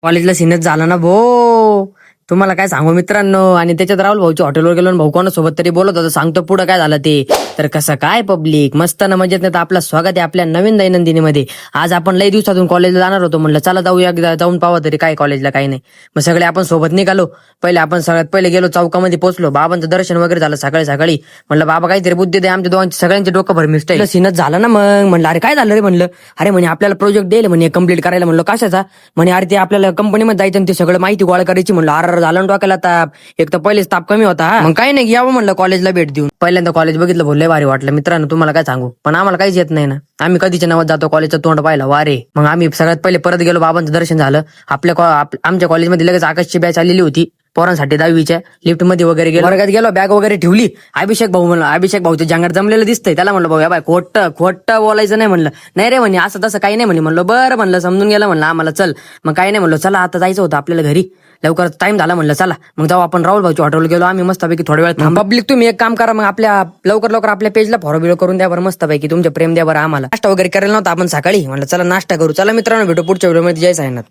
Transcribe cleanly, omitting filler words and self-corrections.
कॉलेजला सीनच झाला ना भो. तुम्हाला काय सांगू मित्रांनो. आणि त्याच्यात राहुल भाऊच्या हॉटेलवर गेलो आणि भाऊ कोणासोबत तरी बोलत होता. सांगतो पुढं काय झालं ते. तर कसं काय पब्लिक मस्त ना मजेत नाही तर आपलं स्वागत आहे आपल्या नवीन दैनंदिनीमध्ये. आज आपण लई दिवसातून कॉलेजला जाणार होतो. म्हणलं चला जाऊया एकदा जाऊन पावा तरी काय कॉलेजला काही नाही. मग सगळे आपण सोबत निघालो. पहिले आपण सगळ्यात पहिले गेलो चौकामध्ये पोहोचलो. बाबांचं दर्शन वगैरे झालं सकाळी सकाळी. म्हणलं बाबा काहीतरी बुद्धी दे आमच्या दोघांचे सगळ्यांचे डोकं भरमिस्ट सीनच झालं ना. मग म्हणलं अरे काय झालं रे. म्हणलं अरे म्हणे आपल्याला प्रोजेक्ट द्यायला म्हणे कम्प्लीट करायला. म्हणलं कशाचा. म्हणे अरे ते आपल्याला कंपनीमध्ये जायचं आणि ते सगळं माहिती गोळा करायची. म्हणलं अरे झालं ना डोक्याला ताप. एक तर पहिलेच ताप कमी होता. मग काही नाही यावं म्हणलं कॉलेजला भेट देऊन. पहिल्यांदा कॉलेज बघितलं बोलले भारी वाटलं मित्रांनो. तुम्हाला काय सांगू पण आम्हाला काहीच येत नाही ना. आम्ही कधीच्या नावात जातो कॉलेजचं तोंड पाहिलं वारे. मग आम्ही सगळ्यात पहिले परत गेलो. बाबांचं दर्शन झालं. आमच्या कॉलेजमध्ये लगेच आकाशची बॅच आलेली होती पोरांसाठी 10वीच्या. लिफ्ट मध्ये वगैरे गेलो. वर्गात गेलो बॅग वगैरे ठेवली. अभिषेक भाऊ म्हणलं अभिषेक भाऊच्या जंगात जमलेलं दिसतंय. त्याला म्हणलं भाऊ या बाय खोटं बोलायचं नाही. म्हणलं नाही रे म्हणे असं तसं काही नाही म्हणे. म्हणलं बरं म्हणलं समजून गेलं म्हणलं आम्हाला चल. मग काही नाही म्हणलं चला आता जायचं होतं आपल्याला घरी लवकर टाइम झाला. म्हणलं चला मग जाऊ आपण राहुल भाऊच्या हॉटेलवर गेलो. आम्ही मस्तपैकी थोड्या वेळ पब्लिक तुम्ही एक काम करा मग आपल्या लवकर आपल्या पेजला फॉलो बिलो करून द्या बरं मस्तपैकी. तुमच्या प्रेम द्या बरं आम्हाला. नाश्ता वगैरे करायला नव्हता आपण सकाळी. म्हणलं चला नाश्ता करू. चला मित्रांनो भेटू पुढच्या व्हिडिओमध्ये. जय साईनाथ.